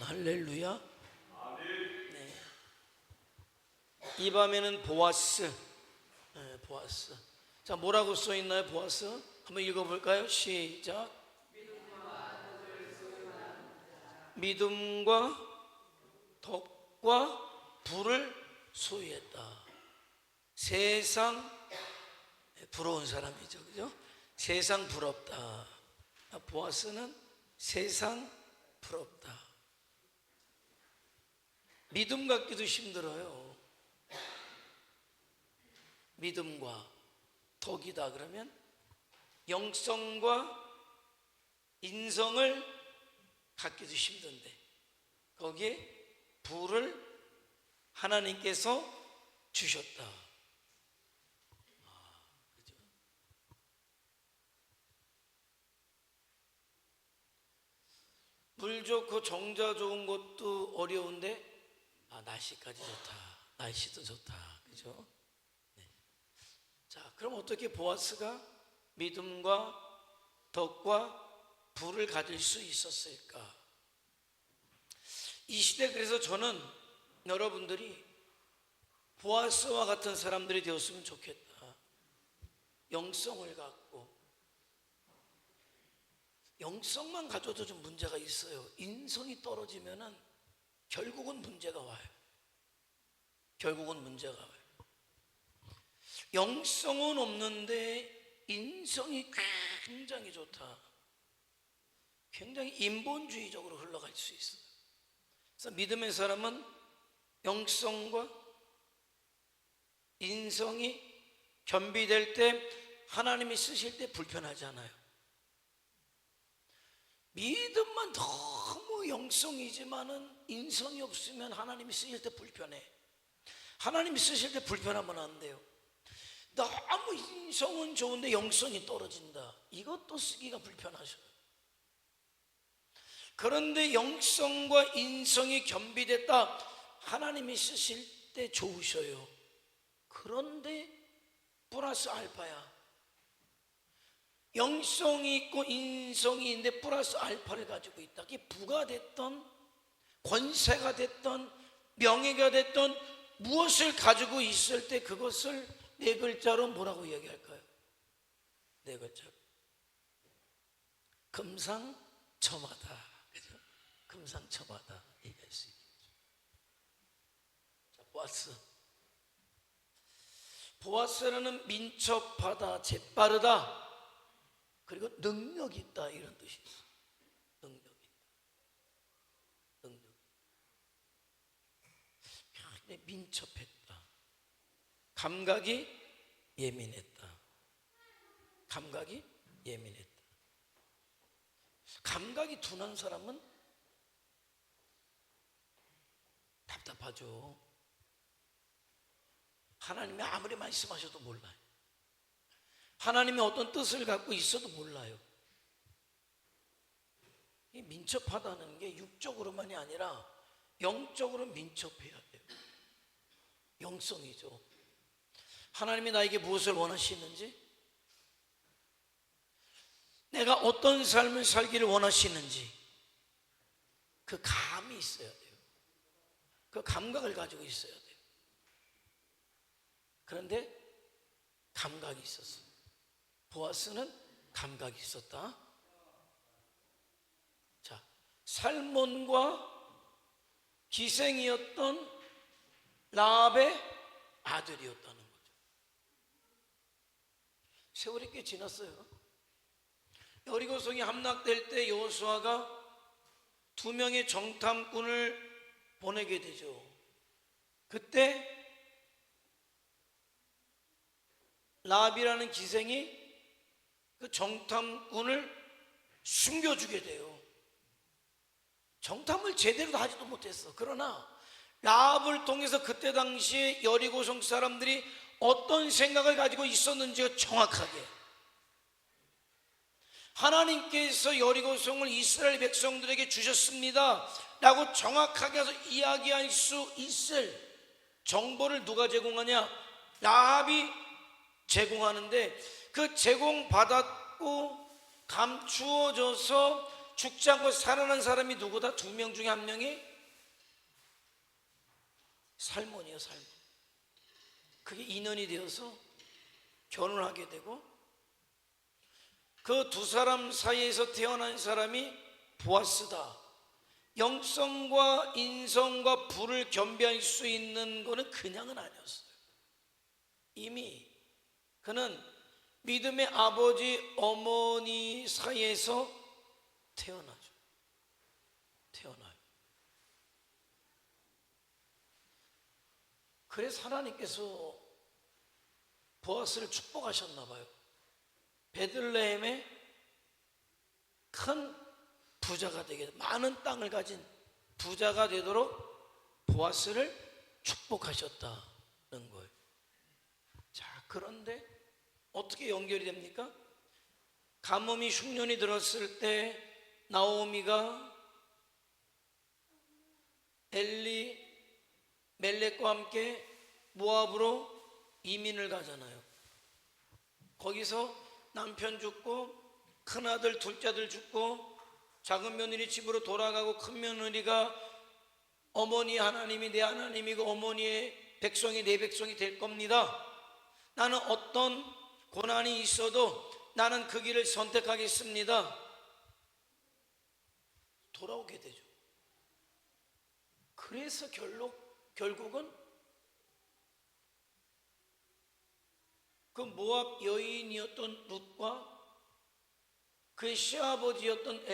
할렐루야. 네. 이 밤에는 보아스. 네, 보아스. 자, 뭐라고 써 있나요? 보아스 한번 읽어볼까요? 시작. 믿음과 덕과 부를 소유했다. 세상 부러운 사람이죠, 그죠? 세상 부럽다. 보아스는 세상 부럽다. 믿음 갖기도 힘들어요. 믿음과 덕이다 그러면 영성과 인성을 갖기도 힘든데 거기에 부를 하나님께서 주셨다. 그죠? 물 좋고 정자 좋은 것도 어려운데 날씨까지 좋다. 날씨도 좋다. 그죠? 네. 자, 그럼 어떻게 보아스가 믿음과 덕과 부를 가질 수 있었을까? 이 시대 그래서 저는 여러분들이 보아스와 같은 사람들이 되었으면 좋겠다. 영성을 갖고 영성만 가져도 좀 문제가 있어요. 인성이 떨어지면은 결국은 문제가 와요. 결국은 문제가 와요. 영성은 없는데 인성이 굉장히 좋다. 굉장히 인본주의적으로 흘러갈 수 있어요. 그래서 믿음의 사람은 영성과 인성이 겸비될 때 하나님이 쓰실 때 불편하지 않아요. 믿음만 너무 영성이지만은 인성이 없으면 하나님이 쓰실 때 불편해. 하나님이 쓰실 때 불편하면 안 돼요. 너무 인성은 좋은데 영성이 떨어진다. 이것도 쓰기가 불편하셔요. 그런데 영성과 인성이 겸비됐다. 하나님이 쓰실 때 좋으셔요. 그런데 플러스 알파야. 영성이 있고 인성이 있는데 플러스 알파를 가지고 있다. 이게 부가 됐던 권세가 됐던 명예가 됐던 무엇을 가지고 있을 때 그것을 네 글자로 뭐라고 얘기할까요? 네 글자로 금상첨화다. 그죠? 금상첨화다 얘기할 수 있겠죠. 자, 보아스. 보아스라는 민첩하다, 재빠르다, 그리고 능력 있다 이런 뜻이 있어요. 능력 있다. 능력. 굉장히 민첩했다. 감각이 예민했다. 감각이 예민했다. 감각이 둔한 사람은 답답하죠. 하나님이 아무리 말씀하셔도 몰라요. 하나님이 어떤 뜻을 갖고 있어도 몰라요. 이 민첩하다는 게 육적으로만이 아니라 영적으로 민첩해야 돼요. 영성이죠. 하나님이 나에게 무엇을 원하시는지, 내가 어떤 삶을 살기를 원하시는지 그 감이 있어야 돼요. 그 감각을 가지고 있어야 돼요. 그런데 감각이 있었어요. 보아스는 감각이 있었다. 자, 살몬과 기생이었던 라합의 아들이었다는 거죠. 세월이 꽤 지났어요. 여리고성이 함락될 때 여호수아가 2명의 정탐꾼을 보내게 되죠. 그때 라합이라는 기생이 그 정탐꾼을 숨겨주게 돼요. 정탐을 제대로 하지도 못했어. 그러나 라합을 통해서 그때 당시에 여리고성 사람들이 어떤 생각을 가지고 있었는지가 정확하게, 하나님께서 여리고성을 이스라엘 백성들에게 주셨습니다 라고 정확하게 해서 이야기할 수 있을 정보를 누가 제공하냐? 라합이 제공하는데 그 제공받았고 감추어져서 죽지 않고 살아난 사람이 누구다? 2명 중에 1명이 살몬이에요. 살몬. 그게 인연이 되어서 결혼하게 되고, 그 두 사람 사이에서 태어난 사람이 보아스다. 영성과 인성과 부를 겸비할 수 있는 거는 그냥은 아니었어요. 이미 그는 믿음의 아버지 어머니 사이에서 태어나죠. 태어나요. 그래서 하나님께서 보아스를 축복하셨나 봐요. 베들레헴에 큰 부자가 되게, 많은 땅을 가진 부자가 되도록 보아스를 축복하셨다는 거예요. 자, 그런데 어떻게 연결이 됩니까? 가뭄이 흉년이 들었을 때 나오미가 엘리멜렉과 함께 모압으로 이민을 가잖아요. 거기서 남편 죽고 큰아들 둘째아들 죽고 작은 며느리 집으로 돌아가고 큰 며느리가 어머니 하나님이 내 하나님이고 어머니의 백성이 내 백성이 될 겁니다. 나는 어떤 고난이 있어도 나는 그 길을 선택하겠습니다. 돌아오게 되죠. 그래서 결국은 그 모압 여인이었던 룻과 그의 시아버지였던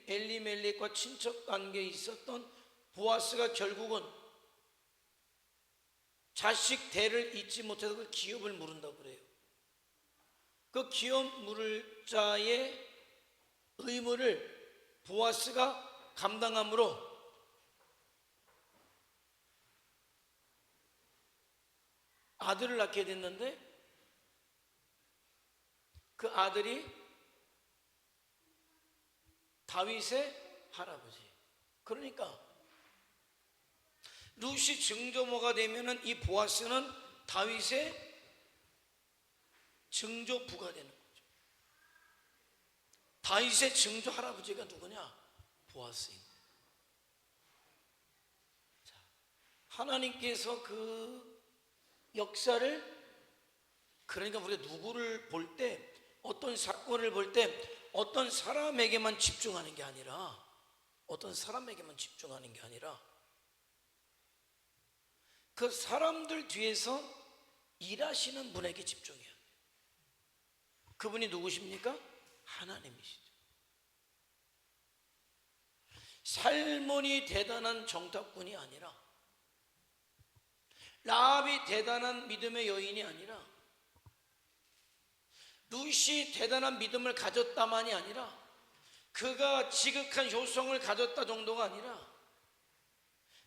엘리멜렉과 친척 관계에 있었던 보아스가 결국은 자식 대를 잊지 못해서 그 기업을 물은다고 그래요. 그 기업 물을 자의 의무를 보아스가 감당함으로 아들을 낳게 됐는데, 그 아들이 다윗의 할아버지. 그러니까 룻이 증조모가 되면은 이 보아스는 다윗의 증조부가 되는 거죠. 다윗의 증조 할아버지가 누구냐? 보아스인 거예요. 자, 하나님께서 그 역사를, 그러니까 우리가 누구를 볼 때, 어떤 사건을 볼 때 어떤 사람에게만 집중하는 게 아니라, 그 사람들 뒤에서 일하시는 분에게 집중해야 돼요. 그분이 누구십니까? 하나님이시죠. 살몬이 대단한 정탐꾼이 아니라, 라합이 대단한 믿음의 여인이 아니라, 룻이 대단한 믿음을 가졌다만이 아니라, 그가 지극한 효성을 가졌다 정도가 아니라,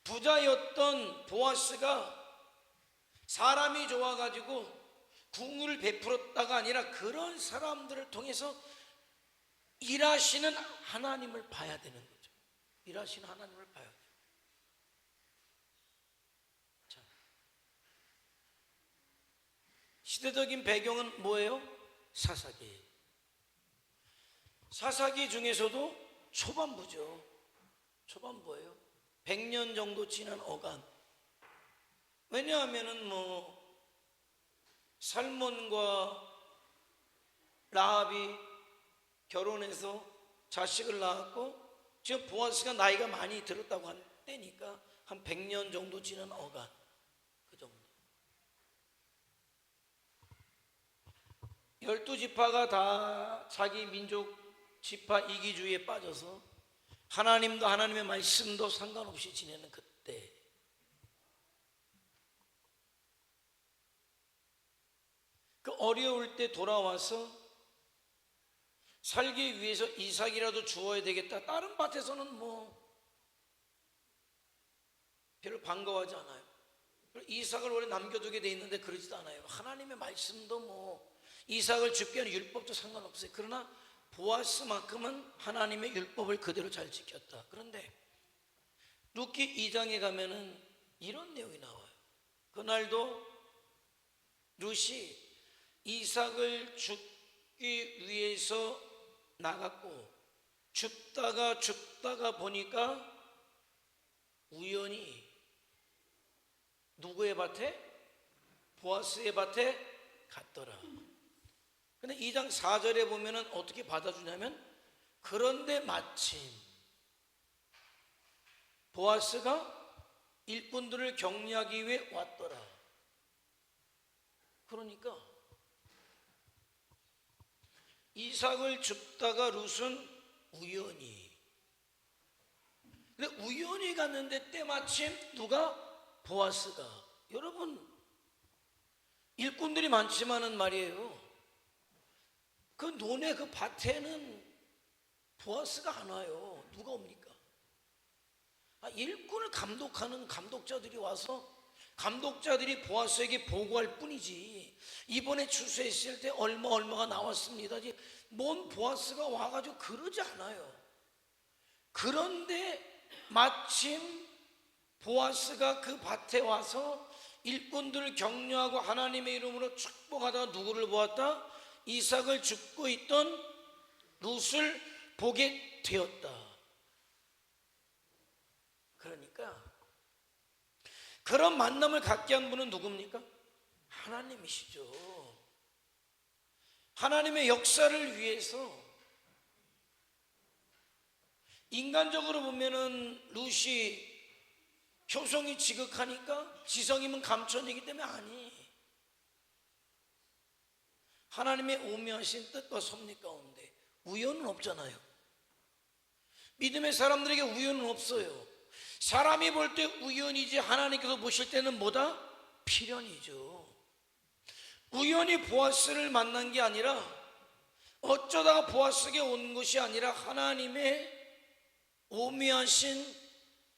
부자였던 보아스가 사람이 좋아가지고 궁을 베풀었다가 아니라, 그런 사람들을 통해서 일하시는 하나님을 봐야 되는 거죠. 일하시는 하나님을 봐야 돼요. 자, 시대적인 배경은 뭐예요? 사사기. 사사기 중에서도 초반부죠. 초반부예요. 100년 정도 지난 어간. 왜냐하면은 살몬과 라합이 결혼해서 자식을 낳았고, 지금 보아스가 나이가 많이 들었다고 한 때니까 한 100년 정도 지난 어간, 그 정도. 12지파가 다 자기 민족 지파 이기주의에 빠져서 하나님도 하나님의 말씀도 상관없이 지내는 그때, 그 어려울 때 돌아와서 살기 위해서 이삭이라도 주어야 되겠다. 다른 밭에서는 별로 반가워하지 않아요. 이삭을 원래 남겨두게 돼 있는데 그러지도 않아요. 하나님의 말씀도 이삭을 죽게 하는 율법도 상관없어요. 그러나 보아스만큼은 하나님의 율법을 그대로 잘 지켰다. 그런데 룻기 2장에 가면은 이런 내용이 나와요. 그날도 룻이 이삭을 죽기 위해서 나갔고, 줍다가 보니까 우연히 누구의 밭에? 보아스의 밭에 갔더라. 근데 2장 4절에 보면은 어떻게 받아주냐면, 그런데 마침 보아스가 일꾼들을 격려하기 위해 왔더라. 그러니까 이삭을 줍다가 룻은 우연히, 근데 우연히 갔는데 때마침 누가? 보아스가. 여러분, 일꾼들이 많지만은 말이에요, 그 논의 그 밭에는 보아스가 안 와요. 누가 옵니까? 일꾼을 감독하는 감독자들이 와서 감독자들이 보아스에게 보고할 뿐이지, 이번에 추수했을 때 얼마가 나왔습니다, 뭔 보아스가 와가지고 그러지 않아요. 그런데 마침 보아스가 그 밭에 와서 일꾼들을 격려하고 하나님의 이름으로 축복하다가 누구를 보았다? 이삭을 줍고 있던 룻을 보게 되었다. 그러니까 그런 만남을 갖게 한 분은 누굽니까? 하나님이시죠. 하나님의 역사를 위해서. 인간적으로 보면은 룻이 효성이 지극하니까 지성이면 감천이기 때문에 아니, 하나님의 오묘하신 뜻과 섭리 가운데 우연은 없잖아요. 믿음의 사람들에게 우연은 없어요. 사람이 볼 때 우연이지 하나님께서 보실 때는 뭐다? 필연이죠. 우연히 보아스를 만난 게 아니라, 어쩌다가 보아스에게 온 것이 아니라 하나님의 오묘하신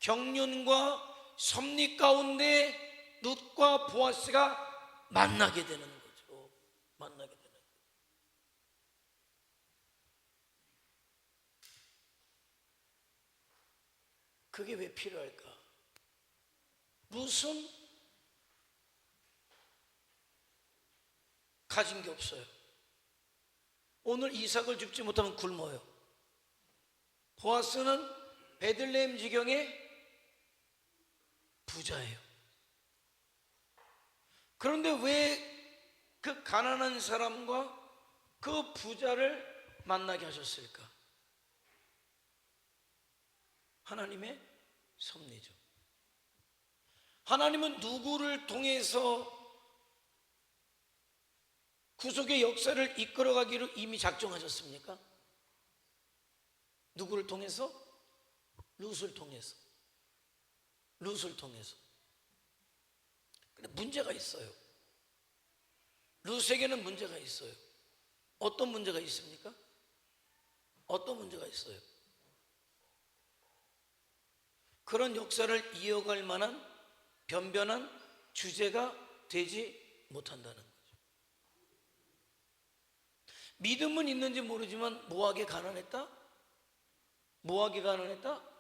경륜과 섭리 가운데 룻과 보아스가 만나게 되는 거죠. 만나게 되는 거죠. 그게 왜 필요할까? 룻은 가진 게 없어요. 오늘 이삭을 줍지 못하면 굶어요. 보아스는 베들레헴 지경의 부자예요. 그런데 왜 그 가난한 사람과 그 부자를 만나게 하셨을까? 하나님의 섭리죠. 하나님은 누구를 통해서 구속의 역사를 이끌어가기로 이미 작정하셨습니까? 누구를 통해서? 룻을 통해서. 룻을 통해서. 근데 문제가 있어요. 룻에게는 문제가 있어요. 어떤 문제가 있습니까? 어떤 문제가 있어요? 그런 역사를 이어갈 만한 변변한 주제가 되지 못한다는 거죠. 믿음은 있는지 모르지만 뭐하게 가난했다? 뭐하게 가난했다?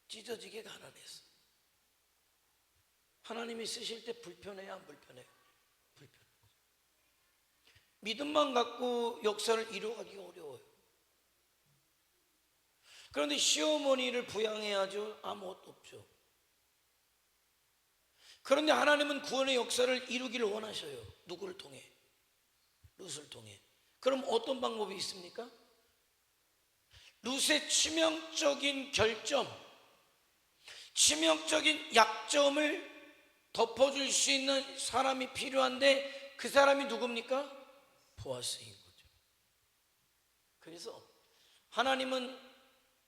찢어지게 가난했어. 하나님이 쓰실 때 불편해요, 안 불편해요? 불편해요. 믿음만 갖고 역사를 이루어가기가 어려워요. 그런데 시어머니를 부양해야죠? 아무것도 없죠. 그런데 하나님은 구원의 역사를 이루기를 원하셔요. 누구를 통해? 룻을 통해. 그럼 어떤 방법이 있습니까? 룻의 치명적인 결점, 치명적인 약점을 덮어줄 수 있는 사람이 필요한데, 그 사람이 누굽니까? 보아스인 거죠. 그래서 하나님은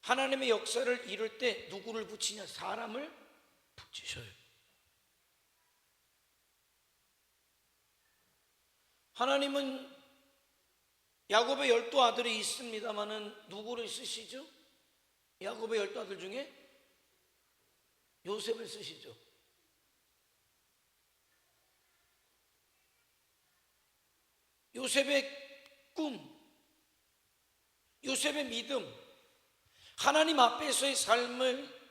하나님의 역사를 이룰 때 누구를 붙이냐? 사람을 붙이셔요. 하나님은 야곱의 12아들이 있습니다마는 누구를 쓰시죠? 야곱의 12아들 중에 요셉을 쓰시죠. 요셉의 꿈, 요셉의 믿음, 하나님 앞에서의 삶을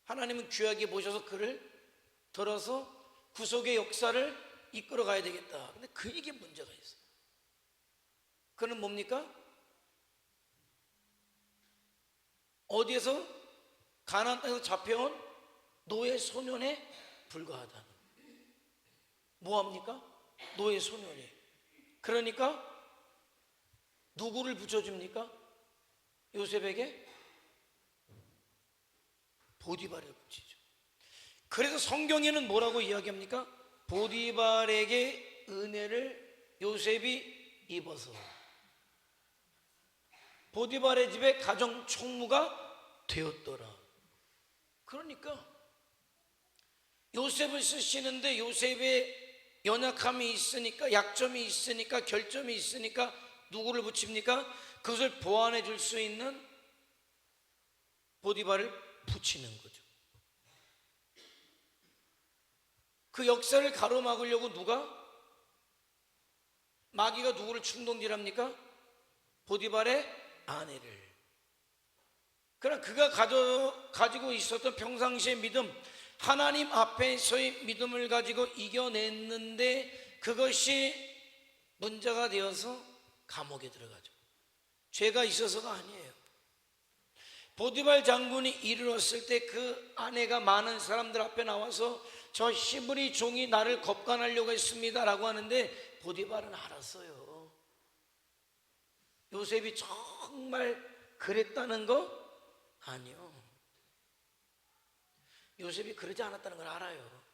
하나님은 귀하게 보셔서 그를 들어서 구속의 역사를 이끌어 가야 되겠다. 근데 그에게 문제가 있어요. 그는 뭡니까? 어디에서? 가나안 땅에서 잡혀온 노예 소년에 불과하다는. 뭐합니까? 노예 소년이. 그러니까 누구를 붙여줍니까? 요셉에게? 보디발을 붙이죠. 그래서 성경에는 뭐라고 이야기합니까? 보디발에게 은혜를 요셉이 입어서 보디발의 집에 가정 총무가 되었더라. 그러니까 요셉을 쓰시는데 요셉의 연약함이 있으니까, 약점이 있으니까, 결점이 있으니까 누구를 붙입니까? 그것을 보완해 줄 수 있는 보디발을 붙이는 거죠. 그 역사를 가로막으려고 마귀가 누구를 충동질합니까? 보디발의 아내를. 그러나 그가 가지고 있었던 평상시의 믿음, 하나님 앞에서의 믿음을 가지고 이겨냈는데 그것이 문제가 되어서 감옥에 들어가죠. 죄가 있어서가 아니에요. 보디발 장군이 이르렀을 때 그 아내가 많은 사람들 앞에 나와서 저 시므리 종이 나를 겁간하려고 했습니다 라고 하는데 보디발은 알았어요. 요셉이 정말 그랬다는 거? 아니요. 요셉이 그러지 않았다는 걸 알아요.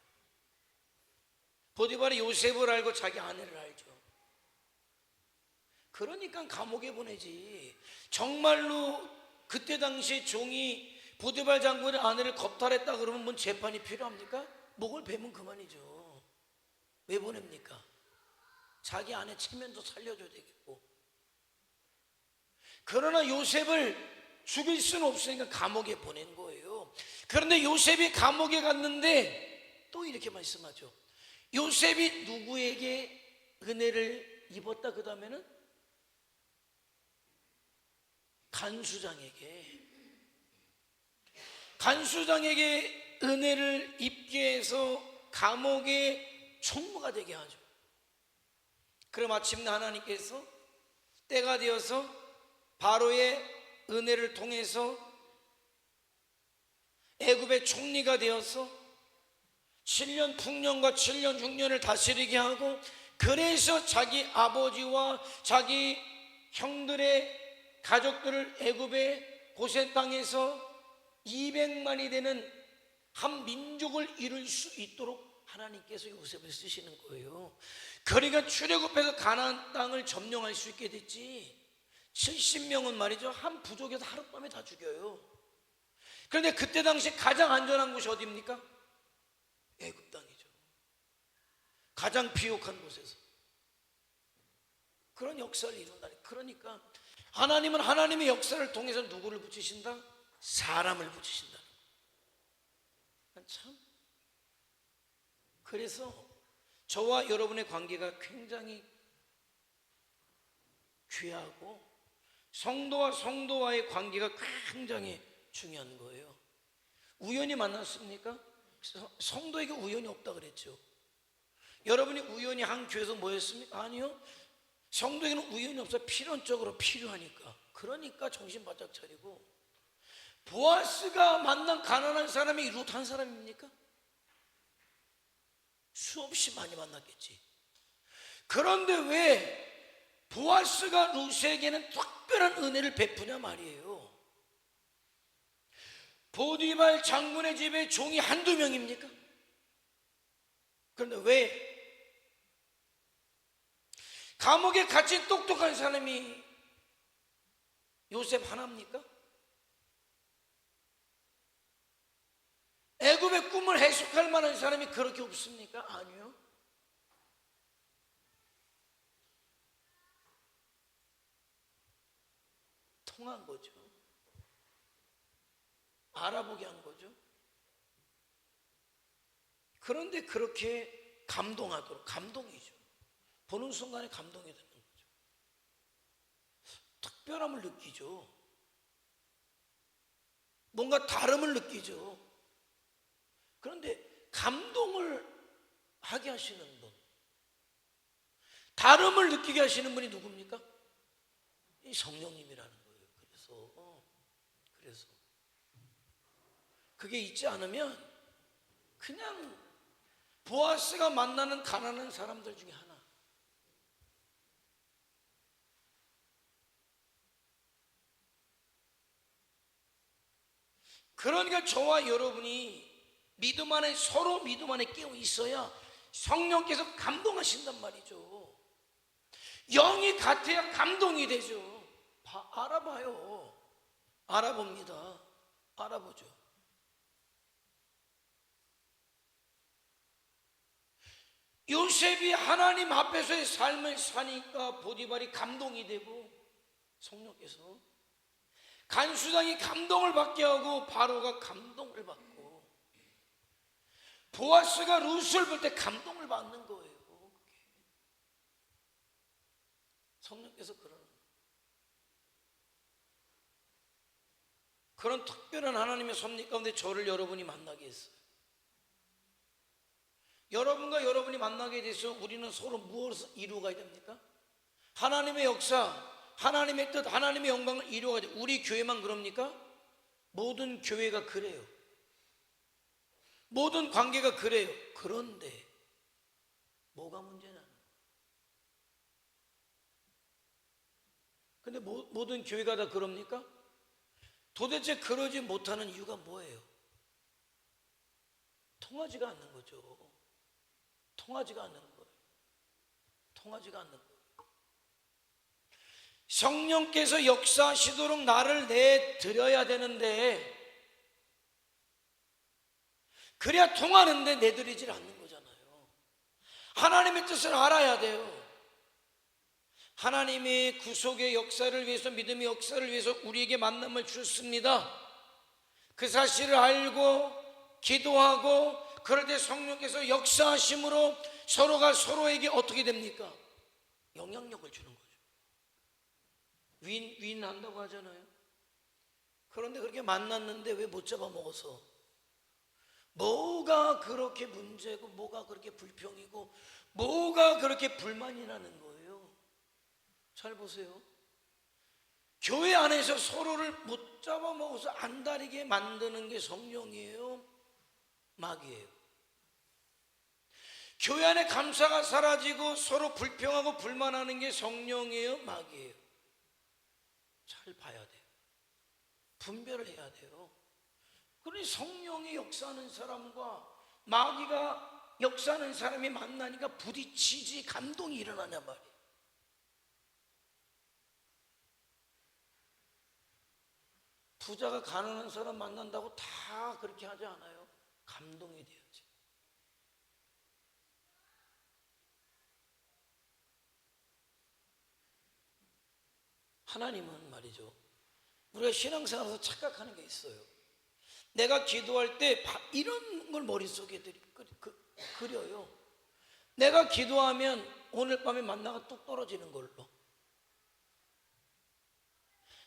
보디발이 요셉을 알고 자기 아내를 알죠. 그러니까 감옥에 보내지. 정말로 그때 당시에 종이 보디발 장군의 아내를 겁탈했다 그러면 뭔 재판이 필요합니까? 목을 베면 그만이죠. 왜 보냅니까? 자기 아내 체면도 살려줘야 되겠고. 그러나 요셉을 죽일 수는 없으니까 감옥에 보낸 거예요. 그런데 요셉이 감옥에 갔는데 또 이렇게 말씀하죠. 요셉이 누구에게 은혜를 입었다 그 다음에는? 간수장에게 은혜를 입게 해서 감옥의 총무가 되게 하죠. 그럼 마침내 하나님께서 때가 되어서 바로의 은혜를 통해서 애굽의 총리가 되어서 7년 풍년과 7년 흉년을 다스리게 하고, 그래서 자기 아버지와 자기 형들의 가족들을 애굽의 고센 땅에서 200만이 되는 한 민족을 이룰 수 있도록 하나님께서 요셉을 쓰시는 거예요. 그러니까 출애굽해서 가나안 땅을 점령할 수 있게 됐지. 70명은 말이죠, 한 부족에서 하룻밤에 다 죽여요. 그런데 그때 당시 가장 안전한 곳이 어디입니까? 애굽 땅이죠. 가장 비옥한 곳에서 그런 역사를 이룬다니. 그러니까 하나님은 하나님의 역사를 통해서 누구를 붙이신다? 사람을 붙이신다. 참. 그래서 저와 여러분의 관계가 굉장히 귀하고 성도와 성도와의 관계가 굉장히 중요한 거예요. 우연히 만났습니까? 성도에게 우연이 없다 그랬죠. 여러분이 우연히 한 교회에서 모였습니까? 아니요. 성도에게는 우연이 없어. 필연적으로 필요하니까. 그러니까 정신 바짝 차리고. 보아스가 만난 가난한 사람이 룻 한 사람입니까? 수없이 많이 만났겠지. 그런데 왜 보아스가 룻에게는 특별한 은혜를 베푸냐 말이에요. 보디발 장군의 집에 종이 한두 명입니까? 그런데 왜 감옥에 갇힌 똑똑한 사람이 요셉 하나입니까? 애굽의 꿈을 해석할 만한 사람이 그렇게 없습니까? 아니요. 통한 거죠. 알아보게 한 거죠. 그런데 그렇게 감동하도록, 감동이죠. 보는 순간에 감동이 되는 거죠. 특별함을 느끼죠. 뭔가 다름을 느끼죠. 그런데 감동을 하게 하시는 분, 다름을 느끼게 하시는 분이 누굽니까? 이 성령님이라는 거예요. 그래서 그게 있지 않으면 그냥 보아스가 만나는 가난한 사람들 중에 하나. 그러니까 저와 여러분이 믿음 안에, 서로 믿음 안에 깨어 있어야 성령께서 감동하신단 말이죠. 영이 같아야 감동이 되죠. 알아봐요. 알아봅니다. 알아보죠. 요셉이 하나님 앞에서의 삶을 사니까 보디발이 감동이 되고, 성령께서 간수장이 감동을 받게 하고 바로가 감동을 받고, 보아스가 룻을 볼 때 감동을 받는 거예요. 그게. 성령께서 그런 특별한 하나님의 섭리 가운데 저를 여러분이 만나게 했어요. 여러분과 여러분이 만나게 돼서 우리는 서로 무엇을 이루어가야 됩니까? 하나님의 역사, 하나님의 뜻, 하나님의 영광을 이루어가야 돼요. 우리 교회만 그럽니까? 모든 교회가 그래요. 모든 관계가 그래요. 그런데 뭐가 문제냐? 근데 모든 교회가 다 그럽니까? 도대체 그러지 못하는 이유가 뭐예요? 통하지가 않는 거죠. 통하지가 않는 거예요. 통하지가 않는 거예요. 성령께서 역사하시도록 나를 내드려야 되는데, 그래야 통하는데 내드리질 않는 거잖아요. 하나님의 뜻을 알아야 돼요. 하나님의 구속의 역사를 위해서, 믿음의 역사를 위해서 우리에게 만남을 주셨습니다. 그 사실을 알고 기도하고, 그럴 때 성령께서 역사하심으로 서로가 서로에게 어떻게 됩니까? 영향력을 주는 거죠. 윈한다고 하잖아요. 그런데 그렇게 만났는데 왜 못 잡아먹어서? 뭐가 그렇게 문제고, 뭐가 그렇게 불평이고, 뭐가 그렇게 불만이 나는 거예요? 잘 보세요. 교회 안에서 서로를 못 잡아먹어서 안달이게 만드는 게 성령이에요? 마귀예요? 교회 안에 감사가 사라지고 서로 불평하고 불만하는 게 성령이에요? 마귀예요? 잘 봐야 돼요. 분별을 해야 돼요. 그러니 성령이 역사하는 사람과 마귀가 역사하는 사람이 만나니까 부딪히지 감동이 일어나냐 말이에요. 부자가 가난한 사람 만난다고 다 그렇게 하지 않아요. 감동이 돼야지. 하나님은 말이죠, 우리가 신앙생활에서 착각하는 게 있어요. 내가 기도할 때 이런 걸 머릿속에 그려요. 내가 기도하면 오늘 밤에 만나가 뚝 떨어지는 걸로.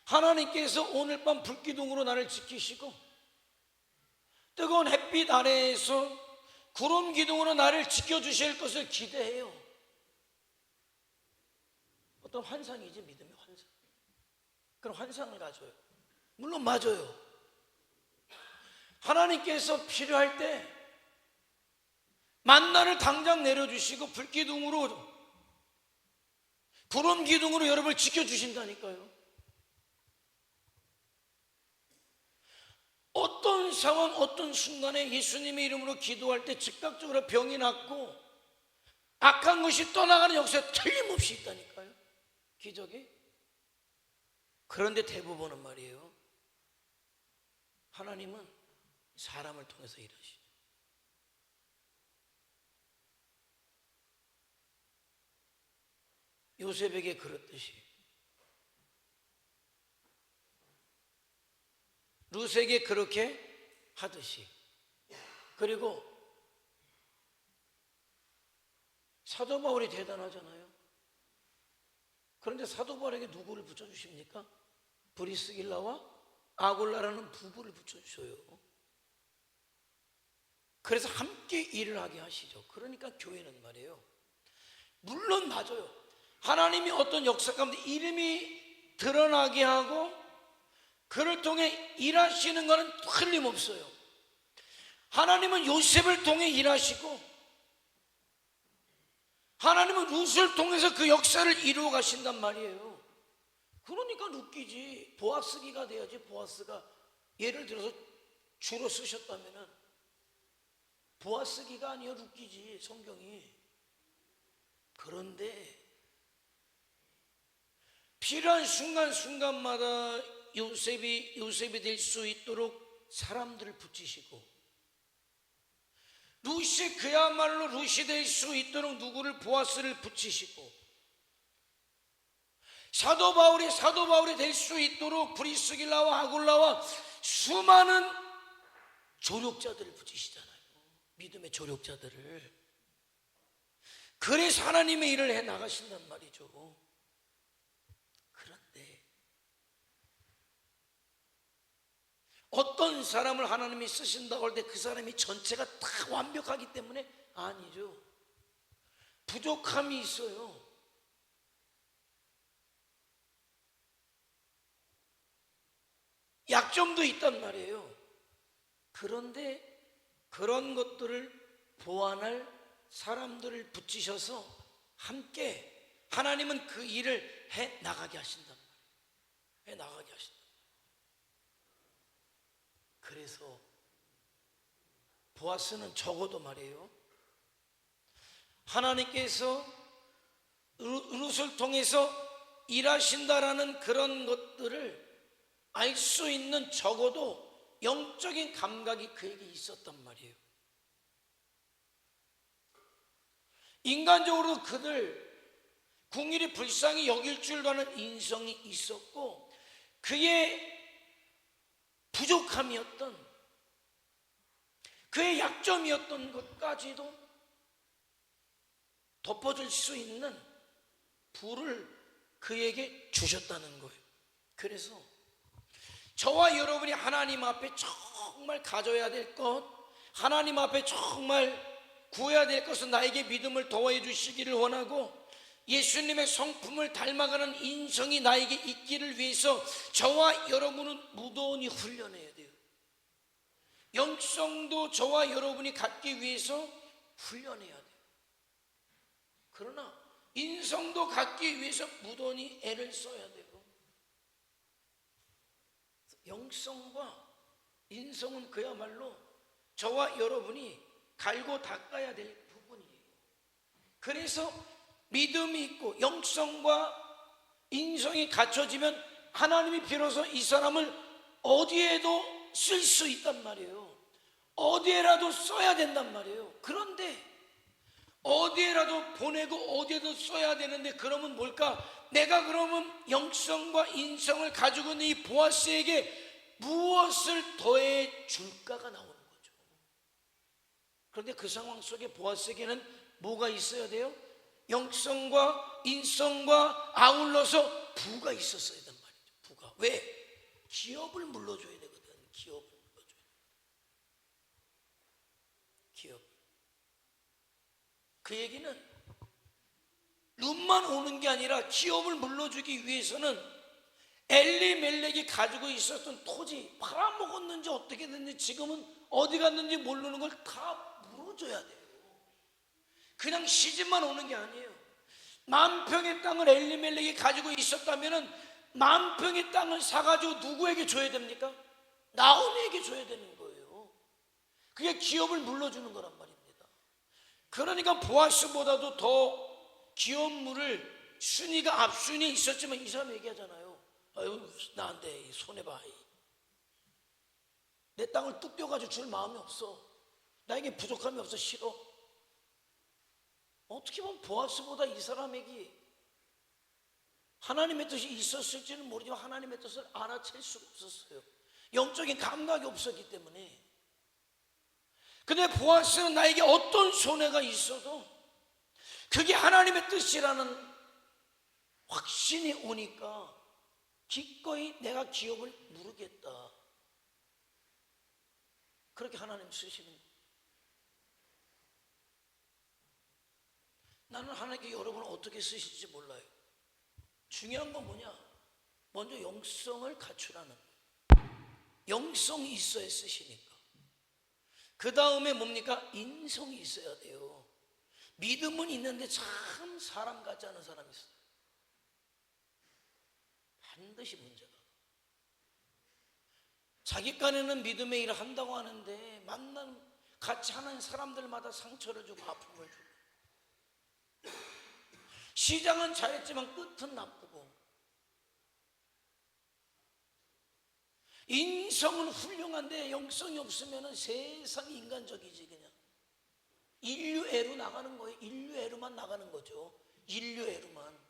하나님께서 오늘 밤 불기둥으로 나를 지키시고, 뜨거운 햇빛 아래에서 구름 기둥으로 나를 지켜주실 것을 기대해요. 어떤 환상이지, 믿음의 환상. 그런 환상을 가져요. 물론 맞아요. 하나님께서 필요할 때 만나를 당장 내려주시고 불기둥으로, 구름 기둥으로 여러분을 지켜주신다니까요. 어떤 상황, 어떤 순간에 예수님의 이름으로 기도할 때 즉각적으로 병이 낫고 악한 것이 떠나가는 역사가 틀림없이 있다니까요. 기적이. 그런데 대부분은 말이에요, 하나님은 사람을 통해서 일하시죠. 요셉에게 그렇듯이, 룻에게 그렇게 하듯이, 그리고 사도 바울이 대단하잖아요. 그런데 사도 바울에게 누구를 붙여주십니까? 브리스길라와 아굴라라는 부부를 붙여주셔요. 그래서 함께 일을 하게 하시죠. 그러니까 교회는 말이에요, 물론 맞아요, 하나님이 어떤 역사 가운데 이름이 드러나게 하고 그를 통해 일하시는 것은 틀림없어요. 하나님은 요셉을 통해 일하시고 하나님은 룻을 통해서 그 역사를 이루어 가신단 말이에요. 그러니까 웃기지. 보아스기가 돼야지. 보아스가 예를 들어서 주로 쓰셨다면은 보아스기가 아니야. 룻기지 성경이. 그런데 필요한 순간순간마다 요셉이 될 수 있도록 사람들을 붙이시고, 룻이 그야말로 룻이 될 수 있도록 누구를, 보아스를 붙이시고, 사도 바울이 될 수 있도록 브리스길라와 아굴라와 수많은 조력자들을 붙이시잖아요. 믿음의 조력자들을. 그래서 하나님의 일을 해 나가신단 말이죠. 그런데 어떤 사람을 하나님이 쓰신다고 할 때 그 사람이 전체가 다 완벽하기 때문에 아니죠. 부족함이 있어요. 약점도 있단 말이에요. 그런데 그런 것들을 보완할 사람들을 붙이셔서 함께 하나님은 그 일을 해 나가게 하신단 말이에요. 해 나가게 하신다. 그래서 보아스는 적어도 말이에요, 하나님께서 룻을 통해서 일하신다라는 그런 것들을 알 수 있는 적어도 영적인 감각이 그에게 있었단 말이에요. 인간적으로 그들 궁일이 불쌍히 여길 줄 아는 인성이 있었고, 그의 부족함이었던, 그의 약점이었던 것까지도 덮어줄 수 있는 부를 그에게 주셨다는 거예요. 그래서 저와 여러분이 하나님 앞에 정말 가져야 될 것, 하나님 앞에 정말 구해야 될 것은 나에게 믿음을 더해 주시기를 원하고, 예수님의 성품을 닮아가는 인성이 나에게 있기를 위해서 저와 여러분은 무도원히 훈련해야 돼요. 영성도 저와 여러분이 갖기 위해서 훈련해야 돼요. 그러나 인성도 갖기 위해서 무도원히 애를 써야 돼요. 영성과 인성은 그야말로 저와 여러분이 갈고 닦아야 될 부분이에요. 그래서 믿음이 있고 영성과 인성이 갖춰지면 하나님이 비로소 이 사람을 어디에도 쓸 수 있단 말이에요. 어디에라도 써야 된단 말이에요. 그런데 어디에라도 보내고 어디에도 써야 되는데, 그러면 뭘까? 내가 그러면 영성과 인성을 가지고 있는 이 보아스에게 무엇을 더해 줄까가 나오는 거죠. 그런데 그 상황 속에 보아스에게는 뭐가 있어야 돼요? 영성과 인성과 아울러서 부가 있었어야 된단 말이죠. 부가. 왜? 기업을 물러줘야 되거든. 기업을 물러줘야 돼. 기업. 그 얘기는 룻만 오는 게 아니라 기업을 물러주기 위해서는 엘리멜렉이 가지고 있었던 토지, 팔아먹었는지 어떻게 됐는지 지금은 어디 갔는지 모르는 걸 다 물어줘야 돼요. 그냥 시집만 오는 게 아니에요. 만평의 땅을 엘리멜렉이 가지고 있었다면 만평의 땅을 사가지고 누구에게 줘야 됩니까? 나오미에게 줘야 되는 거예요. 그게 기업을 물러주는 거란 말입니다. 그러니까 보아스보다도 더 기업물을 순위가 앞순위에 있었지만 이 사람 얘기하잖아요. 아유, 나한테 손해봐. 내 땅을 뚝 떼어가지고 줄 마음이 없어. 나에게 부족함이 없어. 싫어. 어떻게 보면 보아스보다 이 사람에게 하나님의 뜻이 있었을지는 모르지만 하나님의 뜻을 알아챌 수가 없었어요. 영적인 감각이 없었기 때문에. 근데 보아스는 나에게 어떤 손해가 있어도 그게 하나님의 뜻이라는 확신이 오니까 기꺼이 내가 기업을 물으겠다. 그렇게 하나님 쓰시는 거예요. 나는 하나님께 여러분을 어떻게 쓰실지 몰라요. 중요한 건 뭐냐? 먼저 영성을 갖추라는 거예요. 영성이 있어야 쓰시니까. 그 다음에 뭡니까? 인성이 있어야 돼요. 믿음은 있는데 참 사람 같지 않은 사람이 있어요. 반드시 문제가. 자기간에는 믿음의 일을 한다고 하는데 만나는 같이 하는 사람들마다 상처를 주고 아픔을 주고, 시작은 잘했지만 끝은 나쁘고, 인성은 훌륭한데 영성이 없으면 세상이 인간적이지. 그냥 인류애로 나가는 거예요. 인류애로만 나가는 거죠. 인류애로만.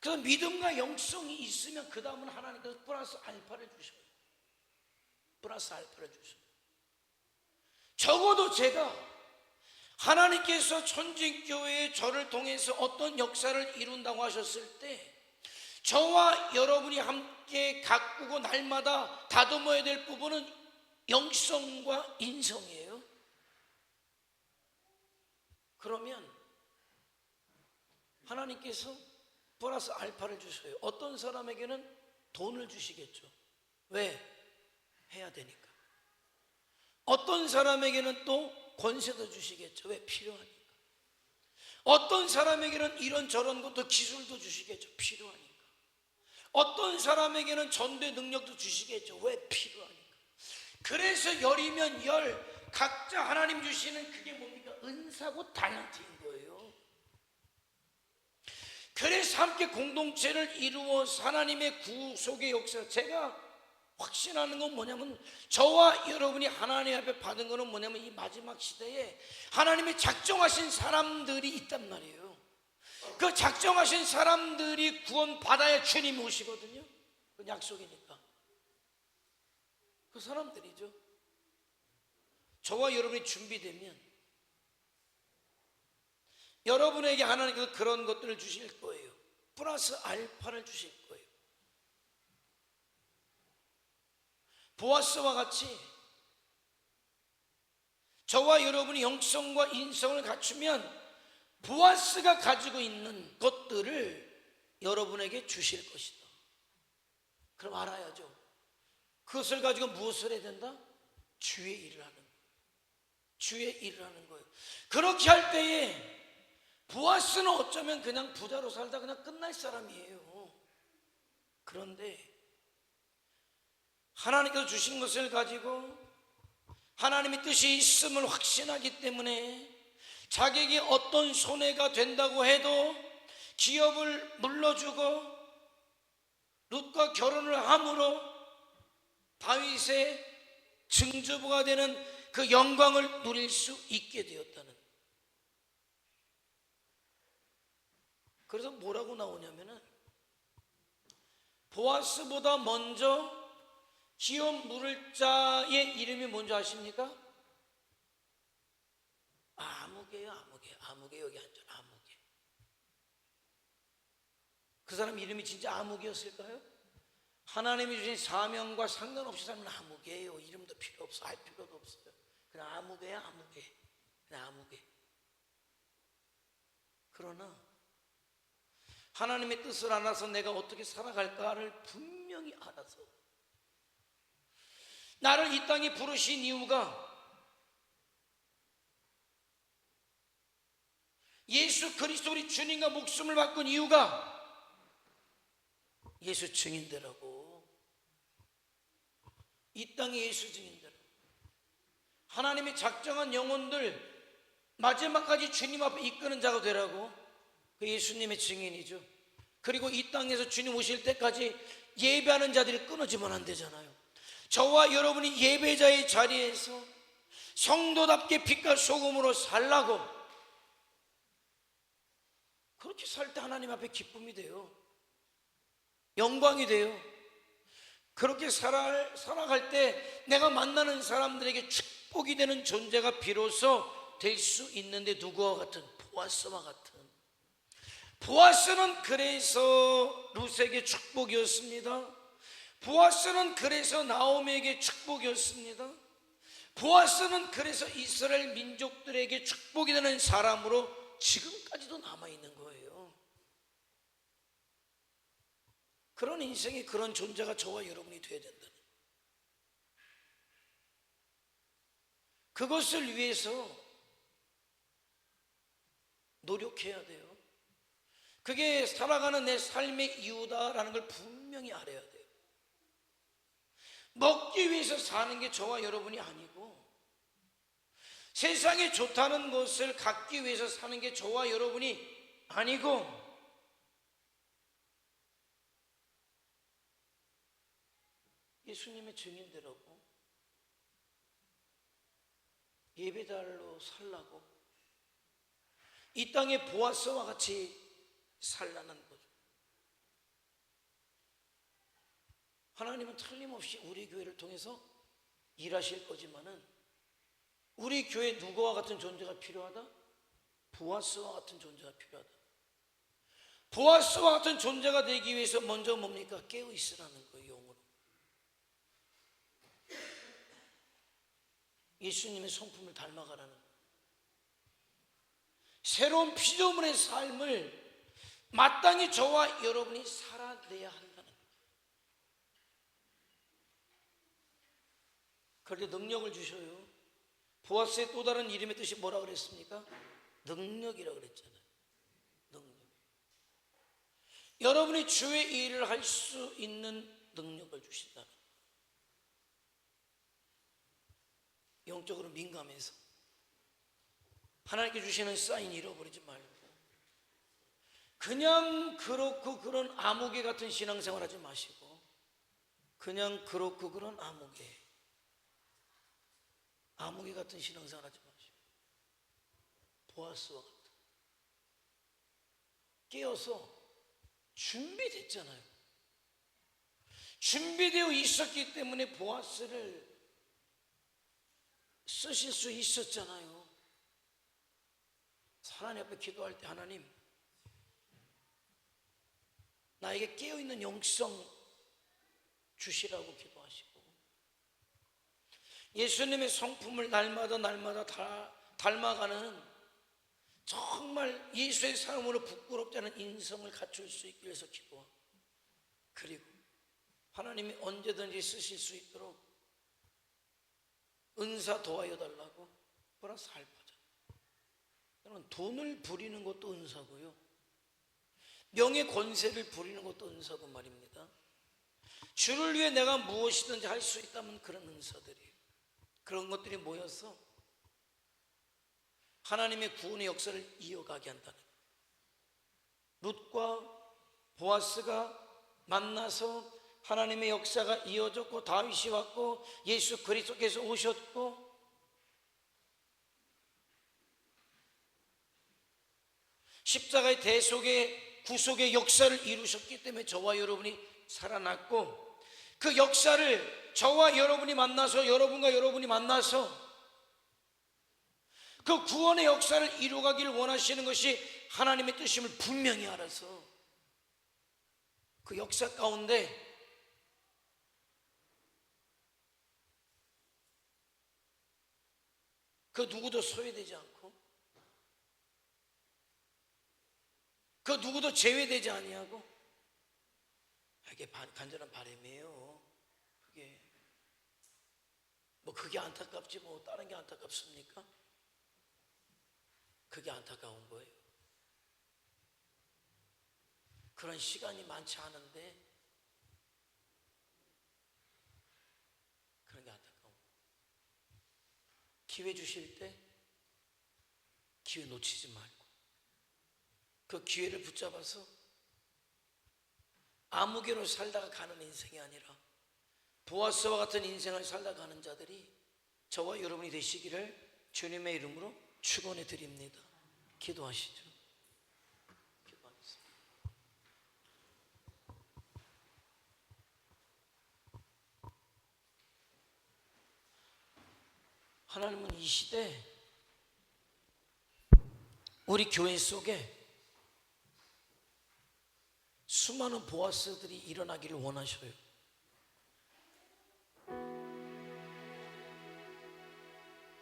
그래서 믿음과 영성이 있으면 그 다음은 하나님께서 플러스 알파를 주셔요. 플러스 알파를 주셔요. 적어도 제가 하나님께서 천진교회에 저를 통해서 어떤 역사를 이룬다고 하셨을 때 저와 여러분이 함께 가꾸고 날마다 다듬어야 될 부분은 영성과 인성이에요. 그러면 하나님께서 플러스 알파를 주셔요. 어떤 사람에게는 돈을 주시겠죠. 왜? 해야 되니까. 어떤 사람에게는 또 권세도 주시겠죠. 왜? 필요하니까. 어떤 사람에게는 이런저런 것도 기술도 주시겠죠. 필요하니까. 어떤 사람에게는 전도의 능력도 주시겠죠. 왜? 필요하니까. 그래서 열이면 열, 각자 하나님 주시는 그게 뭡니까? 은사고 달란트인 거예요. 그래서 함께 공동체를 이루어서 하나님의 구속의 역사, 제가 확신하는 건 뭐냐면 저와 여러분이 하나님 앞에 받은 거는 뭐냐면 이 마지막 시대에 하나님이 작정하신 사람들이 있단 말이에요. 그 작정하신 사람들이 구원 받아야 주님이 오시거든요. 그 약속이니까. 그 사람들이죠. 저와 여러분이 준비되면 여러분에게 하나님께서 그런 것들을 주실 거예요. 플러스 알파를 주실 거예요. 보아스와 같이 저와 여러분이 영성과 인성을 갖추면 보아스가 가지고 있는 것들을 여러분에게 주실 것이다. 그럼 알아야죠. 그것을 가지고 무엇을 해야 된다? 주의 일을 하는 거예요. 주의 일을 하는 거예요. 그렇게 할 때에 보아스는 어쩌면 그냥 부자로 살다 그냥 끝날 사람이에요. 그런데 하나님께서 주신 것을 가지고 하나님의 뜻이 있음을 확신하기 때문에 자기에게 어떤 손해가 된다고 해도 기업을 물러주고 룻과 결혼을 함으로 다윗의 증조부가 되는 그 영광을 누릴 수 있게 되었다는. 그래서 뭐라고 나오냐면은 보아스보다 먼저 기업 물을 자의 이름이 뭔지 아십니까? 아무개요. 아무개 여기 앉아. 아무개. 그 사람 이름이 진짜 아무개였을까요? 하나님이 주신 사명과 상관없이 사는 아무개예요. 이름도 필요 없어. 알 필요도 없어요. 그냥 아무개야. 아무개. 그냥 아무개. 그러나 하나님의 뜻을 알아서 내가 어떻게 살아갈까를 분명히 알아서 나를 이 땅에 부르신 이유가 예수 그리스도 우리 주님과 목숨을 바꾼 이유가 예수 증인되라고. 이 땅에 예수 증인되라고. 하나님의 작정한 영혼들 마지막까지 주님 앞에 이끄는 자가 되라고. 그 예수님의 증인이죠. 그리고 이 땅에서 주님 오실 때까지 예배하는 자들이 끊어지면 안 되잖아요. 저와 여러분이 예배자의 자리에서 성도답게 빛과 소금으로 살라고. 그렇게 살 때 하나님 앞에 기쁨이 돼요. 영광이 돼요. 그렇게 살아갈 때 내가 만나는 사람들에게 축복이 되는 존재가 비로소 될 수 있는데, 누구와 같은? 보아스와 같은. 보아스는 그래서 룻에게 축복이었습니다. 보아스는 그래서 나오미에게 축복이었습니다. 보아스는 그래서 이스라엘 민족들에게 축복이 되는 사람으로 지금까지도 남아있는 거예요. 그런 인생이, 그런 존재가 저와 여러분이 되어야 된다는. 그것을 위해서 노력해야 돼요. 그게 살아가는 내 삶의 이유다라는 걸 분명히 알아야 돼요. 먹기 위해서 사는 게 저와 여러분이 아니고, 세상에 좋다는 것을 갖기 위해서 사는 게 저와 여러분이 아니고, 예수님의 증인되라고, 예배달로 살라고, 이 땅의 보아스와 같이 살라는 거죠. 하나님은 틀림없이 우리 교회를 통해서 일하실 거지만은, 우리 교회 누구와 같은 존재가 필요하다? 보아스와 같은 존재가 필요하다. 보아스와 같은 존재가 되기 위해서 먼저 뭡니까? 깨어 있으라는 거예요. 영으로. 예수님의 성품을 닮아가라는 거예요. 새로운 피조물의 삶을 마땅히 저와 여러분이 살아내야 한다는 거예요. 그런데 능력을 주셔요. 보아스의 또 다른 이름의 뜻이 뭐라 그랬습니까? 능력이라고 그랬잖아요. 능력. 여러분이 주의 일을 할 수 있는 능력을 주신다는 거예요. 영적으로 민감해서 하나님께 주시는 사인 잃어버리지 말고, 그냥 그렇고 그런 아무개 같은 신앙생활 하지 마시고, 그냥 그렇고 그런 아무개 같은 신앙생활 하지 마시고, 보아스와 같은, 깨어서 준비됐잖아요. 준비되어 있었기 때문에 보아스를 쓰실 수 있었잖아요. 하나님 앞에 기도할 때, 하나님, 나에게 깨어있는 영성 주시라고 기도하시고, 예수님의 성품을 날마다 다 닮아가는, 정말 예수의 삶으로 부끄럽지 않은 인성을 갖출 수 있기 위해서 기도하고, 그리고 하나님이 언제든지 쓰실 수 있도록 은사 도와여 달라고 플러스 알파죠. 여러분, 돈을 부리는 것도 은사고요, 명예 권세를 부리는 것도 은사고 말입니다. 주를 위해 내가 무엇이든지 할 수 있다면 그런 은사들이에요. 그런 것들이 모여서 하나님의 구원의 역사를 이어가게 한다는 거예요. 룻과 보아스가 만나서 하나님의 역사가 이어졌고, 다윗이 왔고, 예수 그리스도께서 오셨고, 십자가의 대속의 구속의 역사를 이루셨기 때문에 저와 여러분이 살아났고, 그 역사를 저와 여러분이 만나서, 여러분과 여러분이 만나서 그 구원의 역사를 이루가기를 원하시는 것이 하나님의 뜻임을 분명히 알아서 그 역사 가운데 그 누구도 소외되지 않고, 그 누구도 제외되지 아니하고, 이게 간절한 바람이에요. 그게 안타깝지 뭐 다른 게 안타깝습니까? 그게 안타까운 거예요. 그런 시간이 많지 않은데 그런 게 안타까운 거예요. 기회 주실 때 기회 놓치지 말고 그 기회를 붙잡아서 아무개로 살다가 가는 인생이 아니라 보아스와 같은 인생을 살다 가는 자들이 저와 여러분이 되시기를 주님의 이름으로 축원해 드립니다. 기도하시죠. 기도하겠습니다. 하나님은 이 시대 우리 교회 속에 수많은 보아스들이 일어나기를 원하셔요.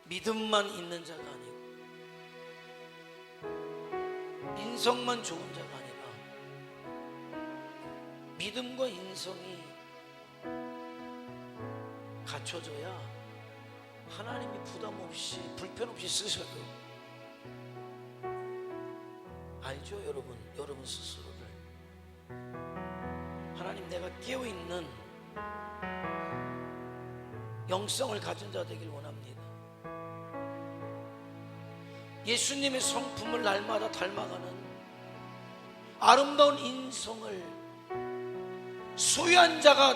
믿음만 있는 자가 아니고 인성만 좋은 자가 아니라 믿음과 인성이 갖춰져야 하나님이 부담 없이 불편 없이 쓰셔도 알죠 여러분 스스로를. 하나님 내가 깨어있는 영성을 가진 자 되길 원합니다. 예수님의 성품을 날마다 닮아가는 아름다운 인성을 소유한 자가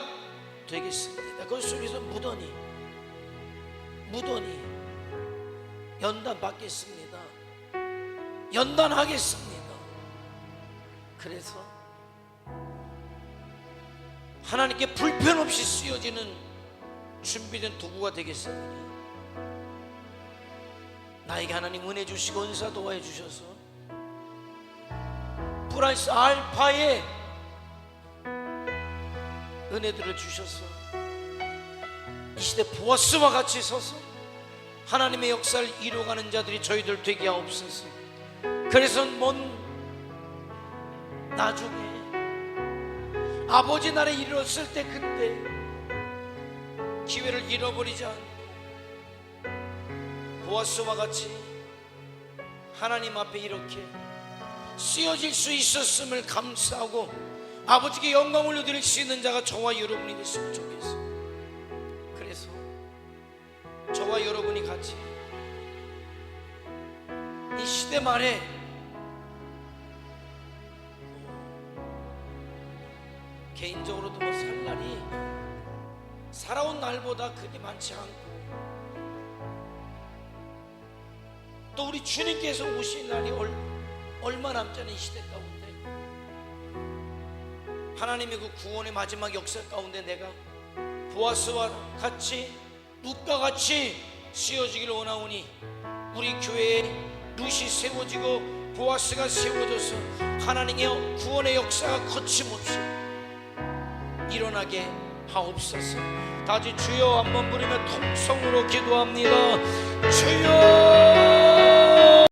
되겠습니다. 그 속에서 무던히 연단 받겠습니다. 연단하겠습니다. 그래서 하나님께 불편 없이 쓰여지는 준비된 도구가 되겠습니다. 나에게 하나님 은혜 주시고 은사 도와해 주셔서 플러스 알파의 은혜들을 주셔서 이 시대 보아스와 같이 서서 하나님의 역사를 이루어가는 자들이 저희들 되게 하옵소서. 그래서 먼 나중에 아버지 나라에 이르렀을 때 그때 기회를 잃어버리지 않고 보아스와 같이 하나님 앞에 이렇게 쓰여질 수 있었음을 감사하고 아버지께 영광을 올려드릴 수 있는 자가 저와 여러분이 됐으면 좋겠어요. 그래서 저와 여러분이 같이 이 시대 말에 개인적으로도 살 날이 살아온 날보다 그리 많지 않고 또 우리 주님께서 오실 날이 얼마 남지 않은 이 시대 가운데 하나님의 그 구원의 마지막 역사 가운데 내가 보아스와 같이 룻과 같이 쓰여지기를 원하오니 우리 교회에 룻이 세워지고 보아스가 세워져서 하나님의 구원의 역사가 거침없이 일어나게 하옵소서. 다시 주여 한번 부르며 통성으로 기도합니다. 주여